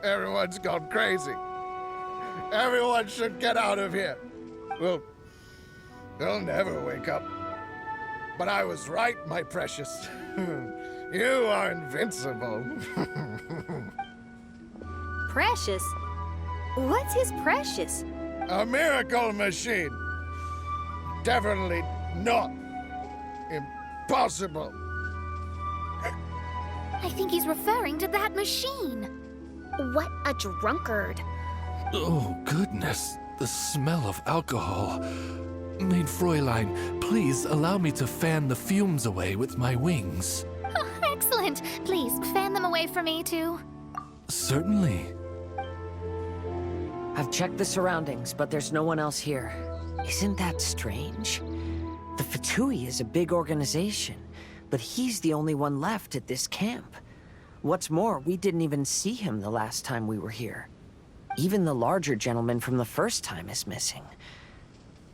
Everyone's gone crazy. Everyone should get out of here. We'll never wake up. But I was right, my precious. You are invincible. Precious? What's his precious? A miracle machine. Definitely not impossible. I think he's referring to that machine. What a drunkard. Oh, goodness. The smell of alcohol. Main Fräulein, please allow me to fan the fumes away with my wings. Oh, excellent. Please, fan them away for me, too. Certainly. I've checked the surroundings, but there's no one else here. Isn't that strange? The Fatui is a big organization, but he's the only one left at this camp. What's more, we didn't even see him the last time we were here. Even the larger gentleman from the first time is missing.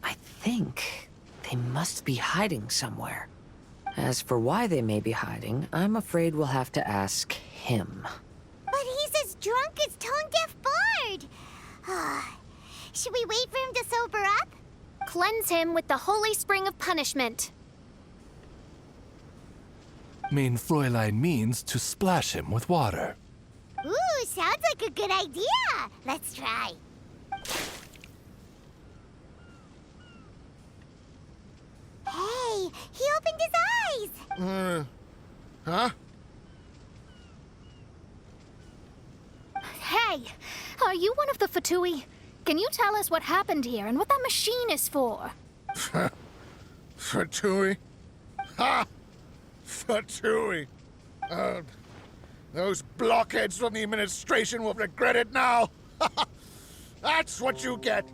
I think they must be hiding somewhere. As for why they may be hiding, I'm afraid we'll have to ask him. But he's as drunk as Tone-Deaf Bard! Should we wait for him to sober up? Cleanse him with the holy spring of punishment. Main Fräulein means to splash him with water. Ooh, sounds like a good idea! Let's try. Hey, he opened his eyes! Huh? Hey, are you one of the Fatui? Can you tell us what happened here and what that machine is for? Fatui? Ha! Fatui! Those blockheads from the administration will regret it now! That's what you get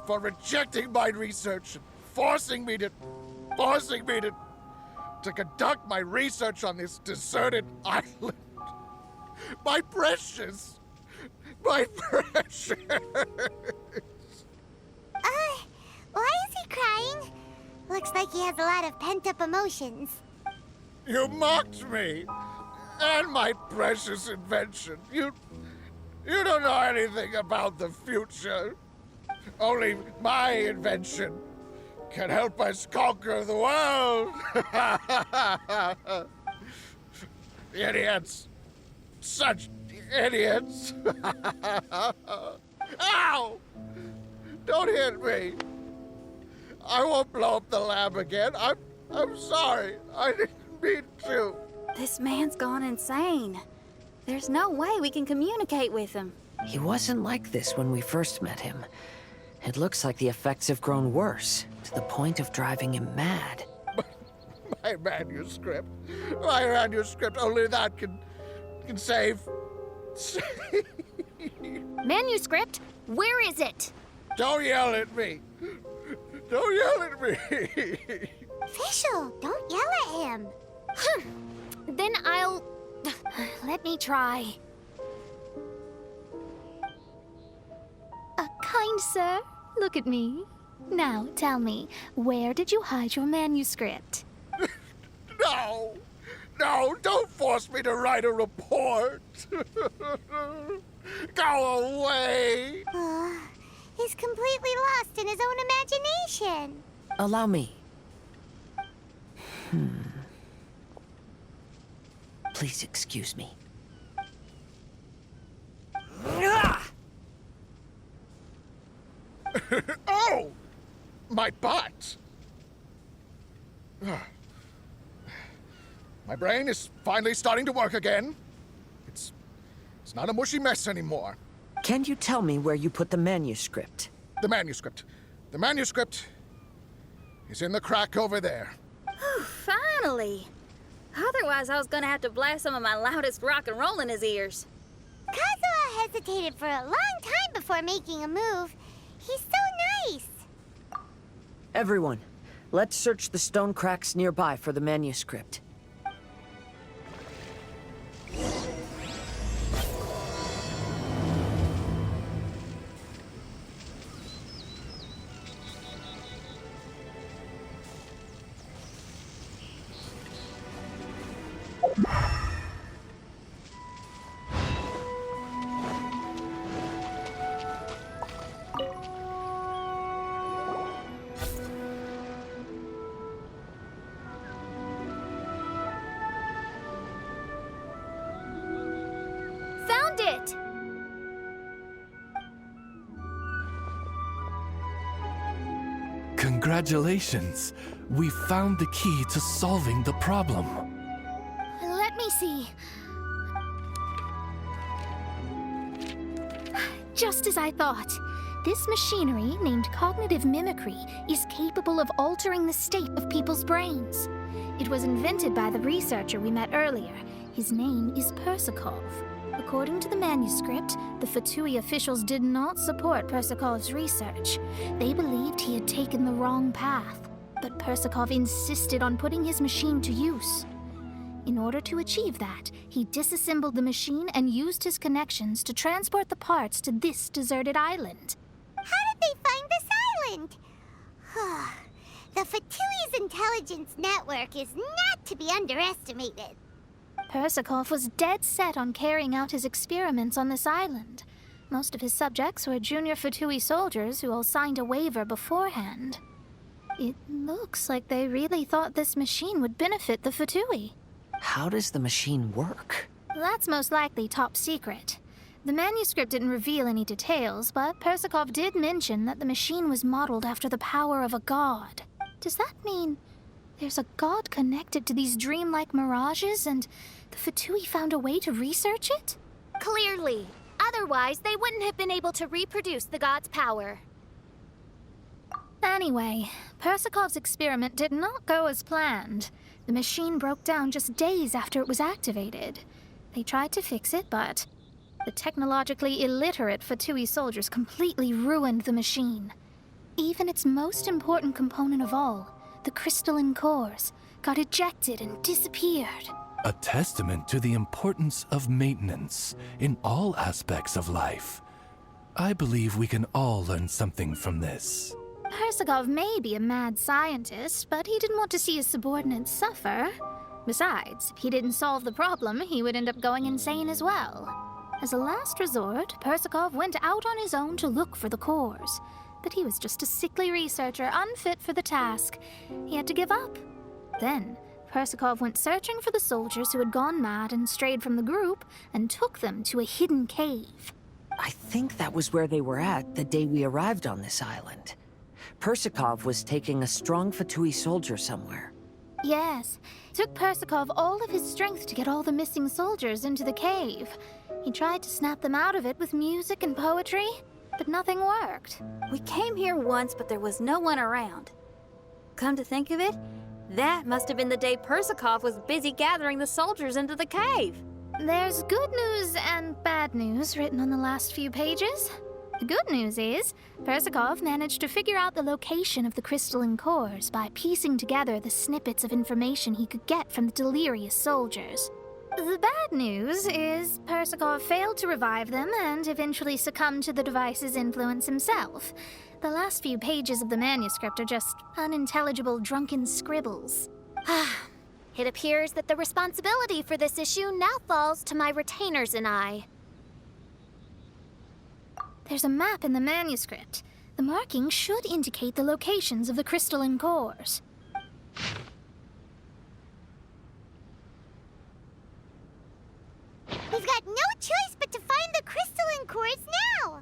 for rejecting my research and forcing me to conduct my research on this deserted island. My precious! My precious! Why is he crying? Looks like he has a lot of pent-up emotions. You mocked me! And my precious invention. You don't know anything about the future. Only my invention can help us conquer the world. Idiots. Such idiots. Ow! Don't hit me. I won't blow up the lab again. I'm sorry. I didn't mean to. This man's gone insane. There's no way we can communicate with him. He wasn't like this when we first met him. It looks like the effects have grown worse, to the point of driving him mad. My manuscript. My manuscript. Only that can save. Manuscript? Where is it? Don't yell at me. Don't yell at me. Official, don't yell at him. Then I'll... Let me try. Kind sir, look at me. Now, tell me, where did you hide your manuscript? No, don't force me to write a report. Go away. He's completely lost in his own imagination. Allow me. Please excuse me. Oh! My butt! My brain is finally starting to work again. It's not a mushy mess anymore. Can you tell me where you put the manuscript? The manuscript. The manuscript is in the crack over there. Finally! Otherwise, I was gonna have to blast some of my loudest rock and roll in his ears. Kazuha hesitated for a long time before making a move. He's so nice. Everyone, let's search the stone cracks nearby for the manuscript. Found it! Congratulations! We found the key to solving the problem. Let me see. Just as I thought. This machinery, named cognitive mimicry, is capable of altering the state of people's brains. It was invented by the researcher we met earlier. His name is Persakov. According to the manuscript, the Fatui officials did not support Persakov's research. They believed he had taken the wrong path, but Persakov insisted on putting his machine to use. In order to achieve that, he disassembled the machine and used his connections to transport the parts to this deserted island. How did they find this island? The Fatui's intelligence network is not to be underestimated. Persakov was dead set on carrying out his experiments on this island. Most of his subjects were junior Fatui soldiers who all signed a waiver beforehand. It looks like they really thought this machine would benefit the Fatui. How does the machine work? That's most likely top secret. The manuscript didn't reveal any details, but Persakov did mention that the machine was modeled after the power of a god. Does that mean there's a god connected to these dreamlike mirages, and the Fatui found a way to research it? Clearly. Otherwise, they wouldn't have been able to reproduce the god's power. Anyway, Persakov's experiment did not go as planned. The machine broke down just days after it was activated. They tried to fix it, but the technologically illiterate Fatui soldiers completely ruined the machine. Even its most important component of all, the crystalline cores, got ejected and disappeared. A testament to the importance of maintenance in all aspects of life. I believe we can all learn something from this. Persakov may be a mad scientist, but he didn't want to see his subordinates suffer. Besides, if he didn't solve the problem, he would end up going insane as well. As a last resort, Persakov went out on his own to look for the cores. But he was just a sickly researcher, unfit for the task. He had to give up. Then, Persakov went searching for the soldiers who had gone mad and strayed from the group, and took them to a hidden cave. I think that was where they were at the day we arrived on this island. Persakov was taking a strong Fatui soldier somewhere. Yes, it took Persakov all of his strength to get all the missing soldiers into the cave. He tried to snap them out of it with music and poetry, but nothing worked. We came here once, but there was no one around. Come to think of it, that must have been the day Persakov was busy gathering the soldiers into the cave. There's good news and bad news written on the last few pages. The good news is, Persakov managed to figure out the location of the crystalline cores by piecing together the snippets of information he could get from the delirious soldiers. The bad news is Persakov failed to revive them and eventually succumbed to the device's influence himself. The last few pages of the manuscript are just unintelligible drunken scribbles. It appears that the responsibility for this issue now falls to my retainers and I. There's a map in the manuscript. The markings should indicate the locations of the crystalline cores. We've got no choice but to find the crystalline cores now!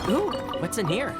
Ooh, what's in here?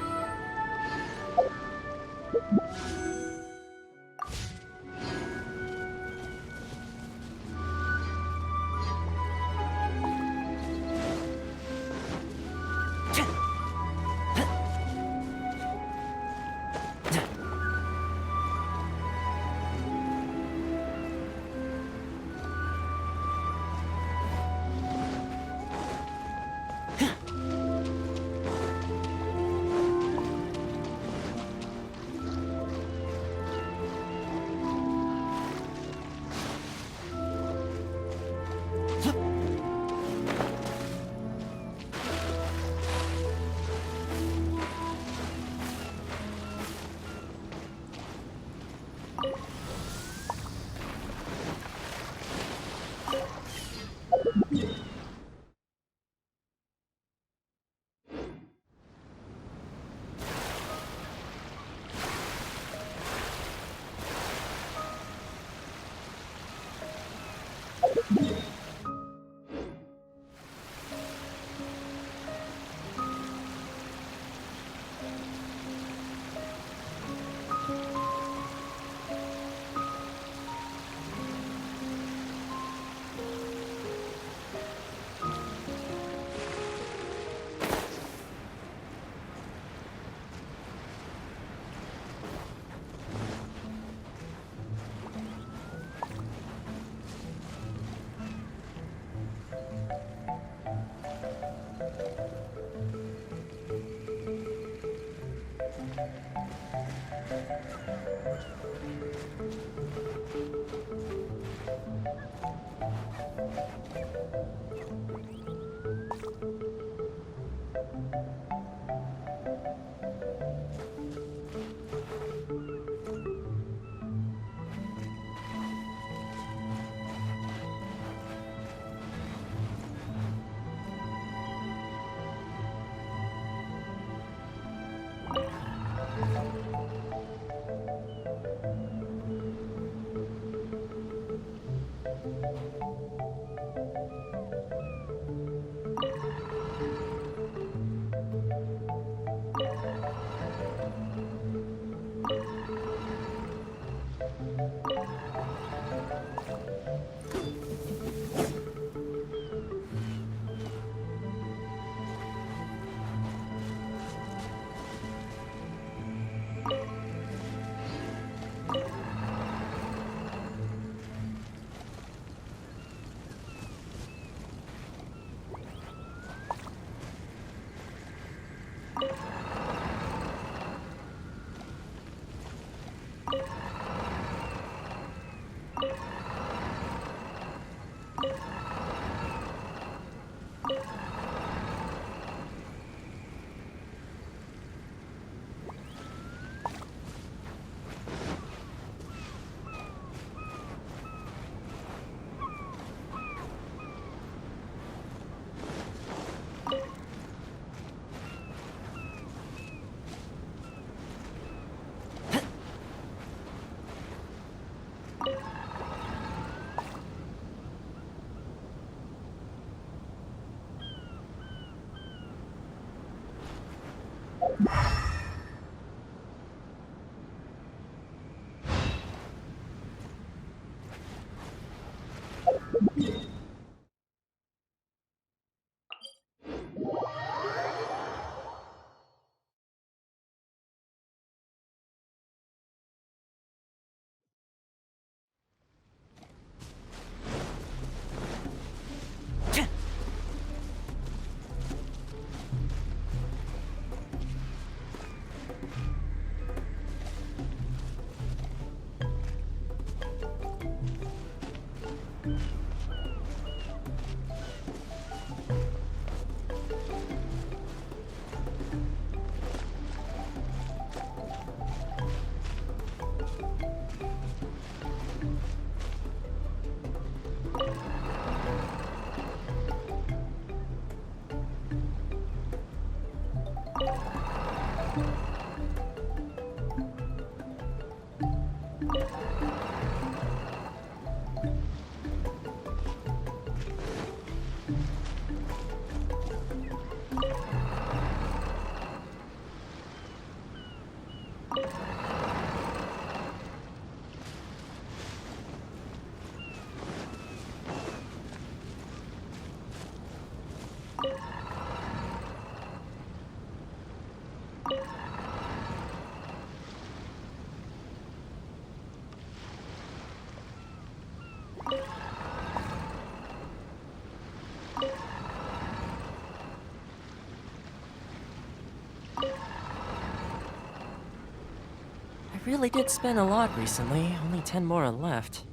really did spend a lot recently. Only 10 Mora left.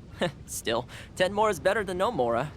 Still, 10 more is better than no Mora.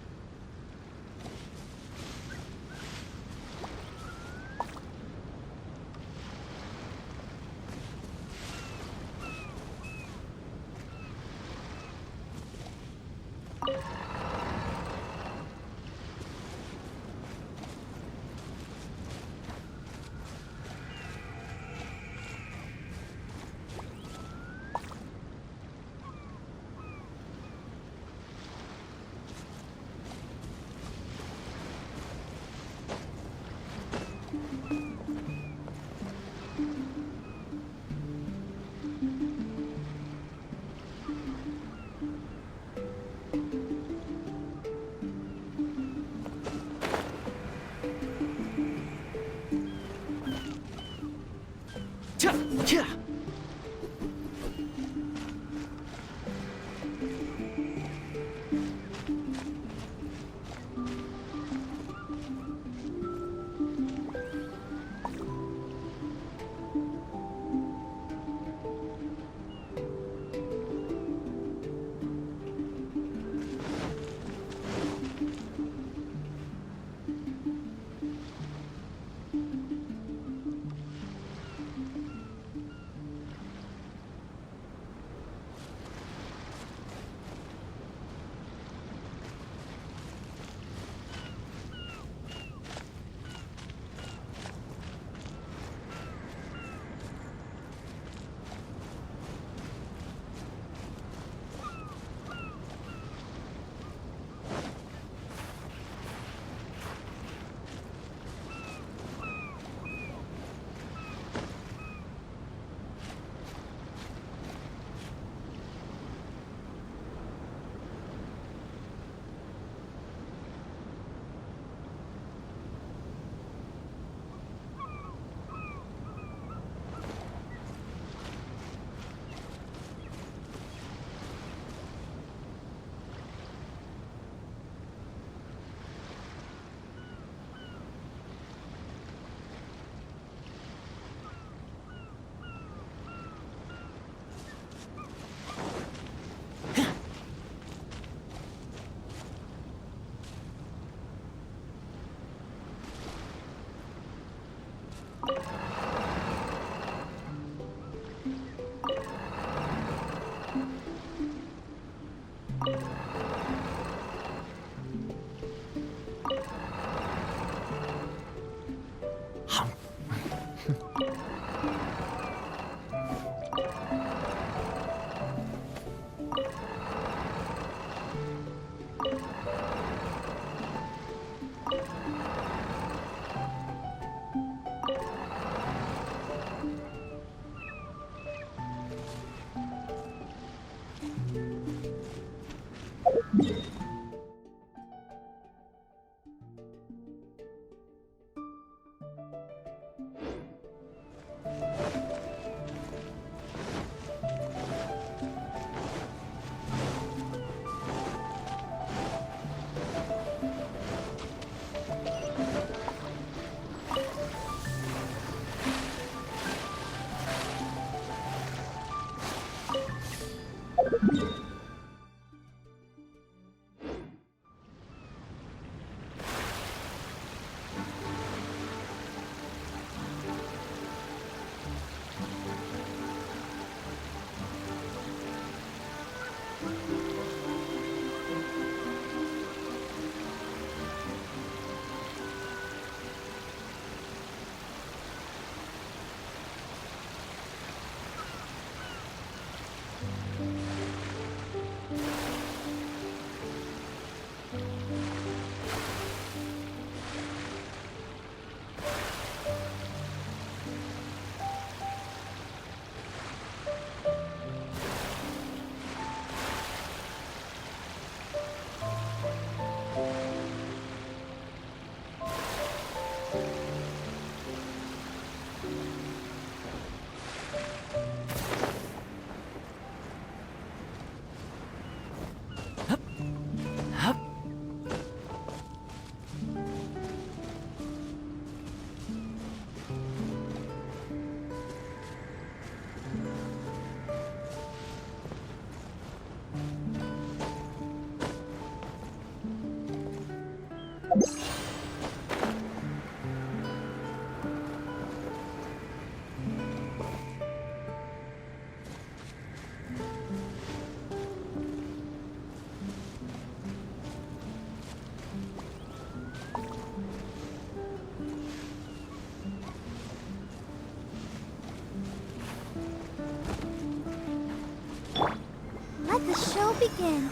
again.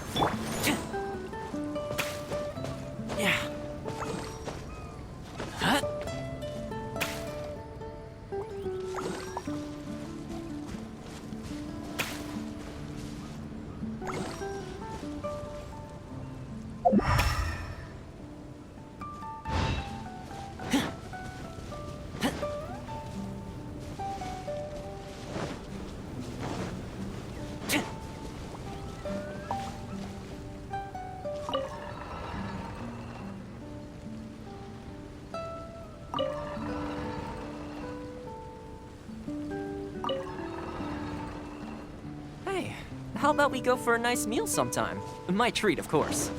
Yeah. Huh? Hey, how about we go for a nice meal sometime? My treat, of course.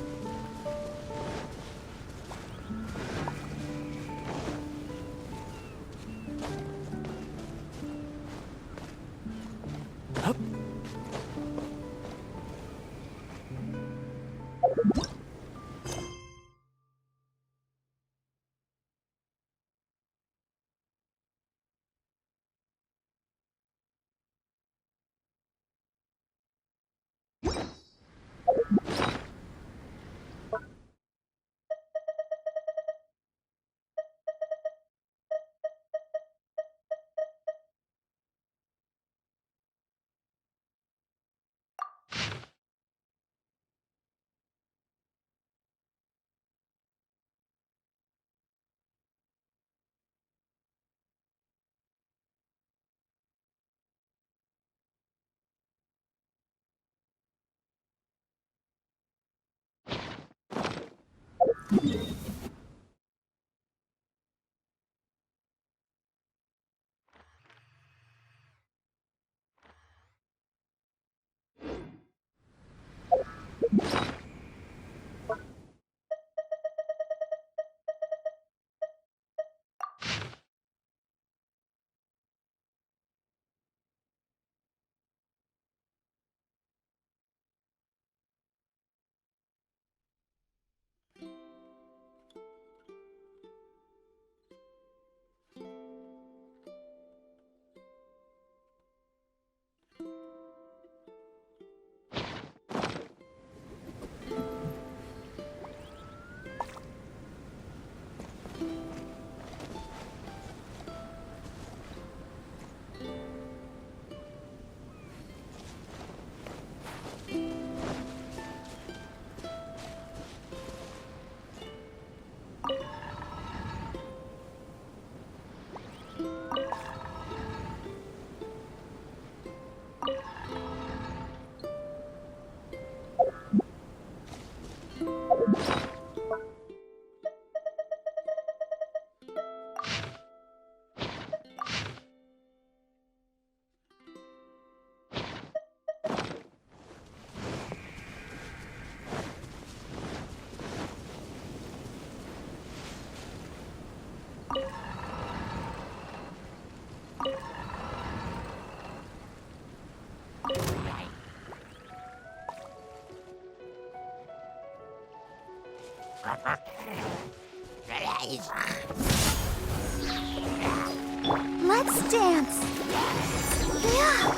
Hup. Let's dance. Yeah.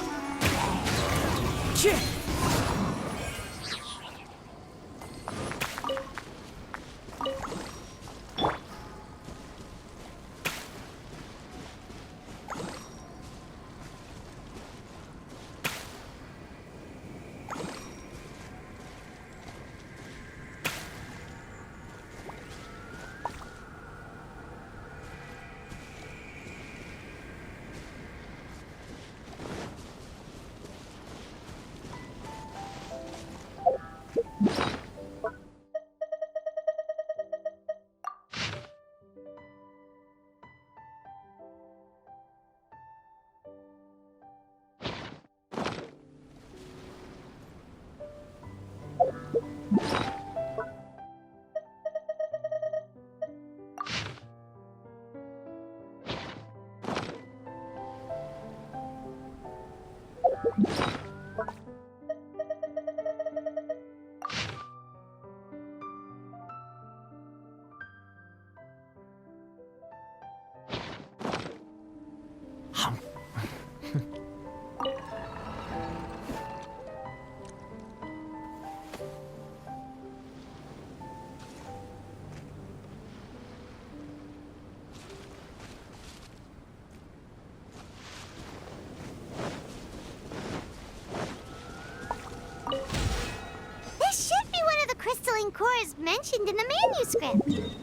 mentioned in the manuscript.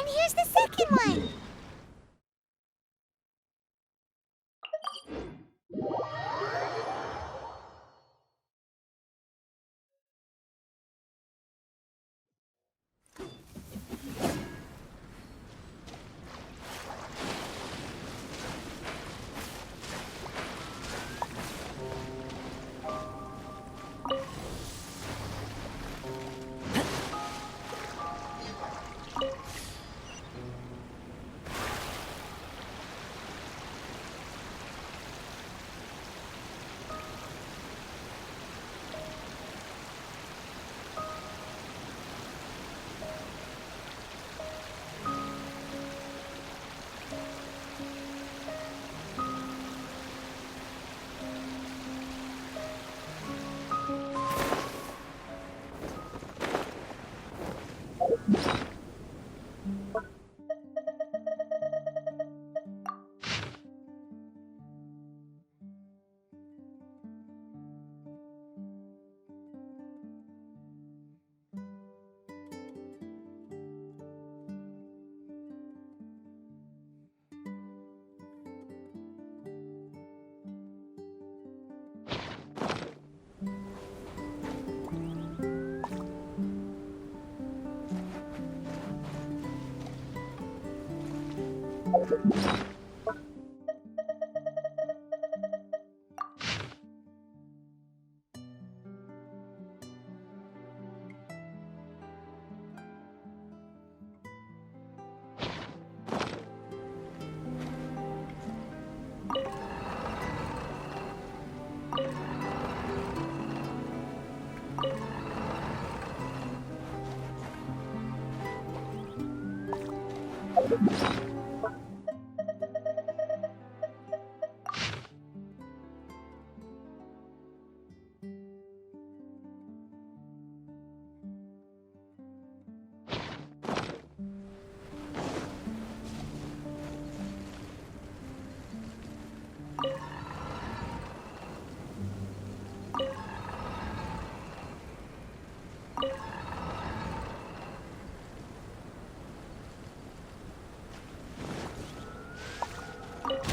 And here's the second one!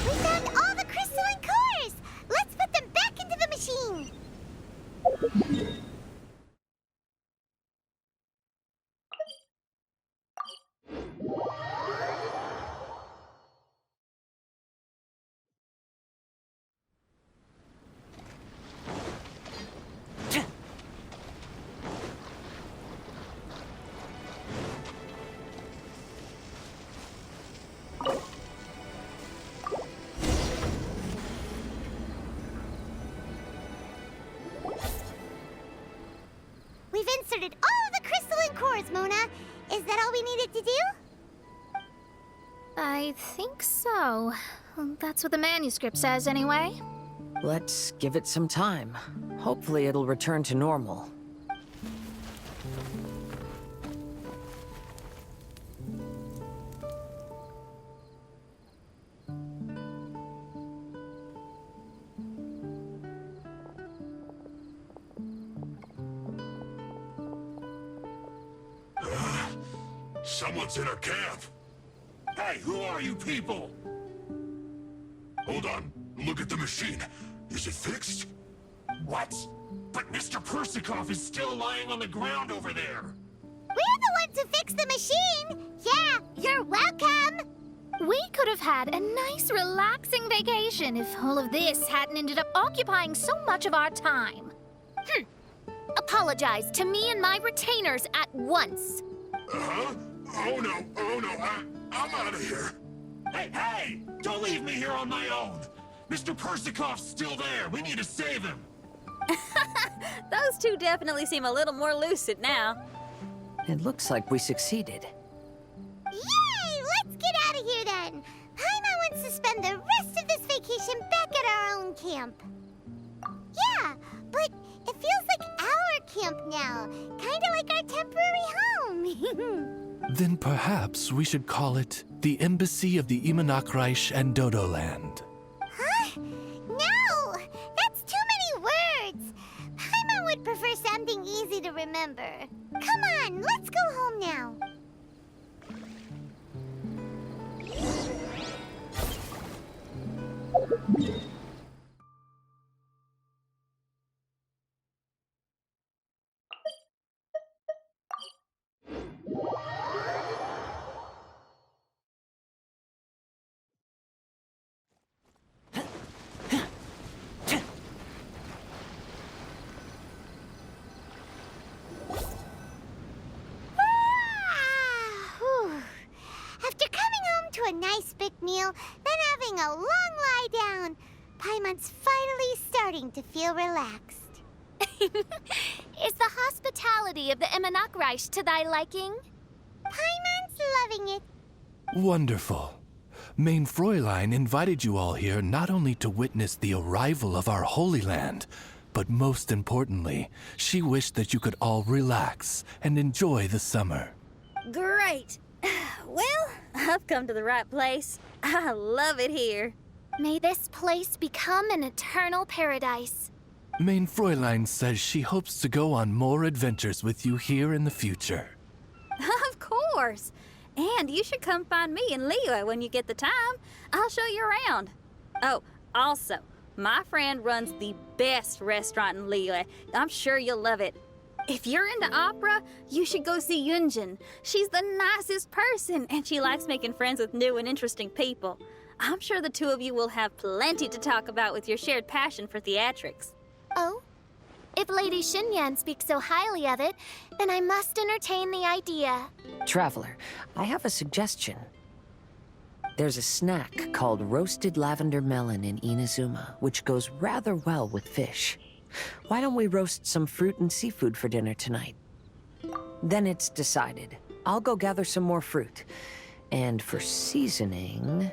We found all the crystalline cores! Let's put them back into the machine! We've inserted all the crystalline cores, Mona. Is that all we needed to do? I think so. That's what the manuscript says, anyway. Let's give it some time. Hopefully it'll return to normal. Someone's in our camp. Hey, who are you people? Hold on. Look at the machine. Is it fixed? What? But Mr. Persikov is still lying on the ground over there. We're the ones who fixed the machine! Yeah, you're welcome! We could have had a nice, relaxing vacation if all of this hadn't ended up occupying so much of our time. Apologize to me and my retainers at once. Uh-huh? Oh no, I'm out of here. Hey, don't leave me here on my own. Mr. Persikov's still there. We need to save him. Those two definitely seem a little more lucid now. It looks like we succeeded. Yay! Let's get out of here then! Paimon wants to spend the rest of this vacation back at our own camp. Yeah, but it feels like our camp now. Kinda like our temporary home. Then perhaps we should call it the Embassy of the Imanakreich and Dodoland. Huh? No! That's too many words! Paimon would prefer something easy to remember. Come on, let's go home now. After coming home to a nice big meal, then having a long lie down, Paimon's finally starting to feel relaxed. Is the hospitality of the Imanakreich to thy liking? Paimon's loving it. Wonderful. Main Fräulein invited you all here not only to witness the arrival of our Holy Land, but most importantly, she wished that you could all relax and enjoy the summer. Great. Well, I've come to the right place. I love it here. May this place become an eternal paradise. Main Fräulein says she hopes to go on more adventures with you here in the future. Of course. And you should come find me and Leo when you get the time. I'll show you around. Oh, also, my friend runs the best restaurant in Leo. I'm sure you'll love it. If you're into opera, you should go see Yunjin. She's the nicest person, and she likes making friends with new and interesting people. I'm sure the two of you will have plenty to talk about with your shared passion for theatrics. Oh? If Lady Xinyan speaks so highly of it, then I must entertain the idea. Traveler, I have a suggestion. There's a snack called roasted lavender melon in Inazuma, which goes rather well with fish. Why don't we roast some fruit and seafood for dinner tonight? Then it's decided. I'll go gather some more fruit. And for seasoning...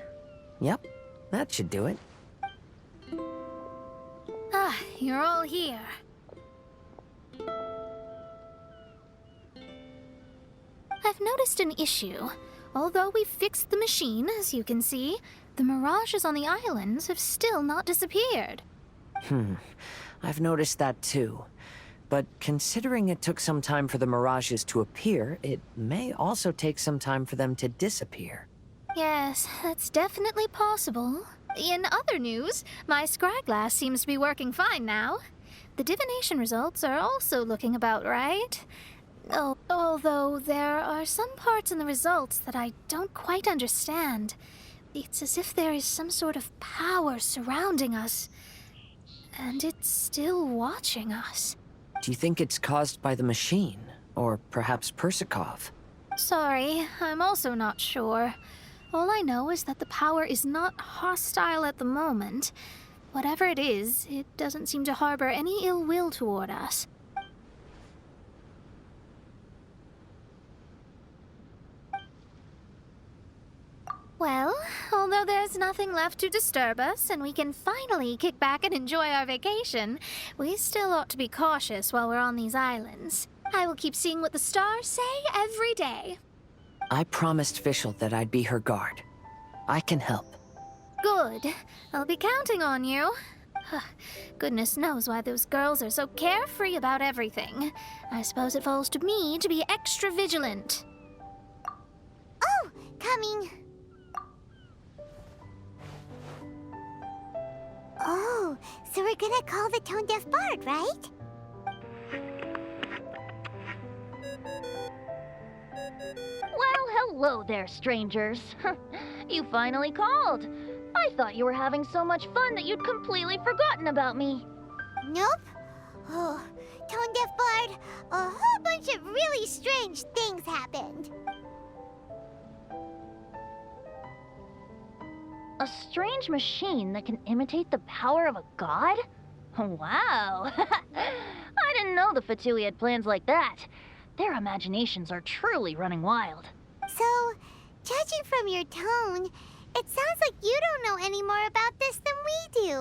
Yep, that should do it. Ah, you're all here. I've noticed an issue. Although we've fixed the machine, as you can see, the mirages on the islands have still not disappeared. I've noticed that too. But considering it took some time for the mirages to appear, it may also take some time for them to disappear. Yes, that's definitely possible. In other news, my scryglass seems to be working fine now. The divination results are also looking about right. Oh, although there are some parts in the results that I don't quite understand. It's as if there is some sort of power surrounding us. And it's still watching us. Do you think it's caused by the machine? Or perhaps Persikov? Sorry, I'm also not sure. All I know is that the power is not hostile at the moment. Whatever it is, it doesn't seem to harbor any ill will toward us. Well, although there's nothing left to disturb us and we can finally kick back and enjoy our vacation, we still ought to be cautious while we're on these islands. I will keep seeing what the stars say every day. I promised Fischl that I'd be her guard. I can help. Good. I'll be counting on you. Goodness knows why those girls are so carefree about everything. I suppose it falls to me to be extra vigilant. Oh, coming. Oh, so we're gonna call the tone-deaf bard, right? Well, hello there, strangers. You finally called. I thought you were having so much fun that you'd completely forgotten about me. Nope. Oh, tone-deaf bard, a whole bunch of really strange things happened. A strange machine that can imitate the power of a god? Wow. I didn't know the Fatui had plans like that. Their imaginations are truly running wild. So, judging from your tone, it sounds like you don't know any more about this than we do.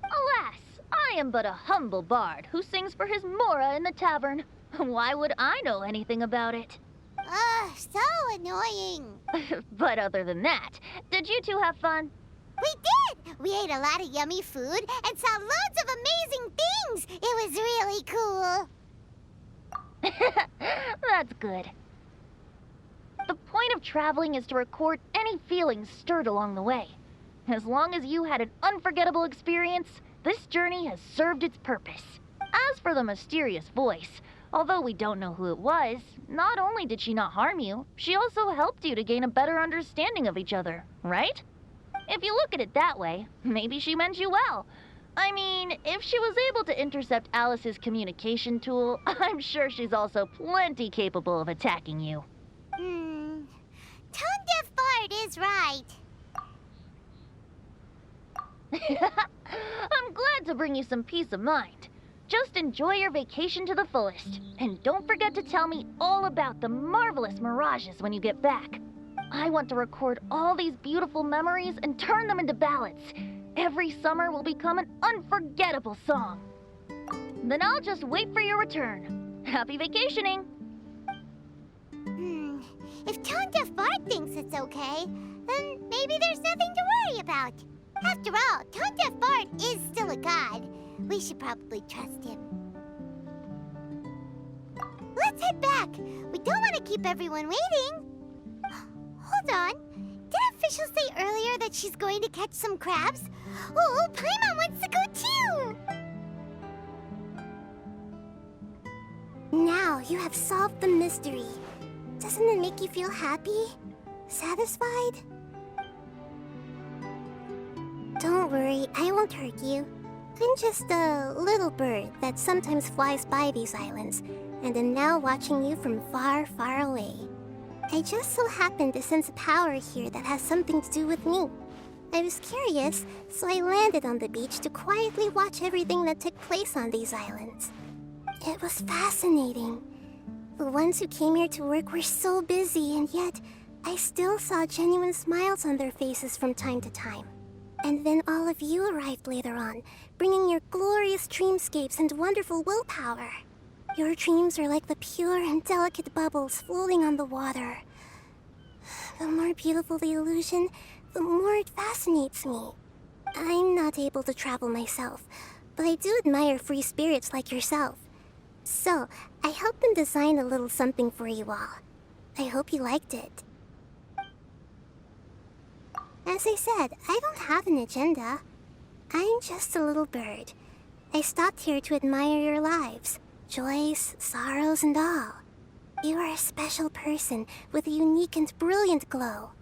Alas, I am but a humble bard who sings for his Mora in the tavern. Why would I know anything about it? Ugh, so annoying. But other than that, did you two have fun? We did! We ate a lot of yummy food and saw loads of amazing things. It was really cool. That's good. The point of traveling is to record any feelings stirred along the way. As long as you had an unforgettable experience, this journey has served its purpose. As for the mysterious voice, although we don't know who it was, not only did she not harm you, she also helped you to gain a better understanding of each other, right? If you look at it that way, maybe she meant you well. I mean, if she was able to intercept Alice's communication tool, I'm sure she's also plenty capable of attacking you. Tone-deaf bard is right. I'm glad to bring you some peace of mind. Just enjoy your vacation to the fullest. And don't forget to tell me all about the marvelous mirages when you get back. I want to record all these beautiful memories and turn them into ballads. Every summer will become an unforgettable song. Then I'll just wait for your return. Happy vacationing! If tone-deaf bard thinks it's okay, then maybe there's nothing to worry about. After all, tone-deaf bard is still a god. We should probably trust him. Let's head back. We don't want to keep everyone waiting. Hold on. Didn't Fischl say earlier that she's going to catch some crabs? Oh, Paimon wants to go too! you have solved the mystery. Doesn't it make you feel happy? Satisfied? Don't worry, I won't hurt you. I'm just a little bird that sometimes flies by these islands, and am now watching you from far, far away. I just so happened to sense a power here that has something to do with me. I was curious, so I landed on the beach to quietly watch everything that took place on these islands. It was fascinating. The ones who came here to work were so busy, and yet I still saw genuine smiles on their faces from time to time. And then all of you arrived later on, bringing your glorious dreamscapes and wonderful willpower. Your dreams are like the pure and delicate bubbles floating on the water. The more beautiful the illusion, the more it fascinates me. I'm not able to travel myself, but I do admire free spirits like yourself. So, I helped them design a little something for you all. I hope you liked it. As I said, I don't have an agenda. I'm just a little bird. I stopped here to admire your lives, joys, sorrows, and all. You are a special person with a unique and brilliant glow.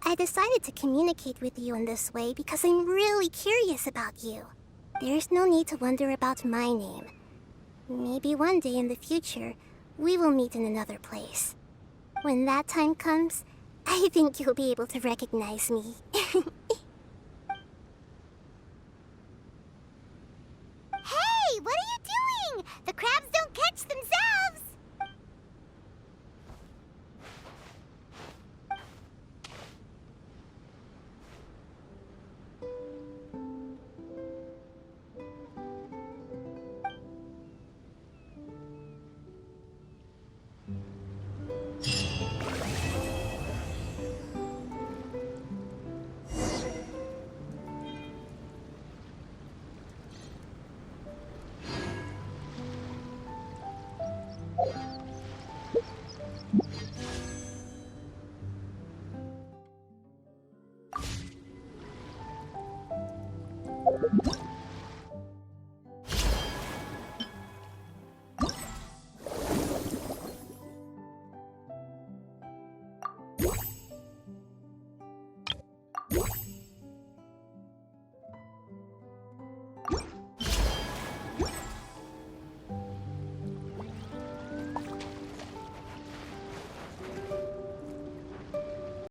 I decided to communicate with you in this way because I'm really curious about you. There's no need to wonder about my name. Maybe one day in the future, we will meet in another place. When that time comes, I think you'll be able to recognize me.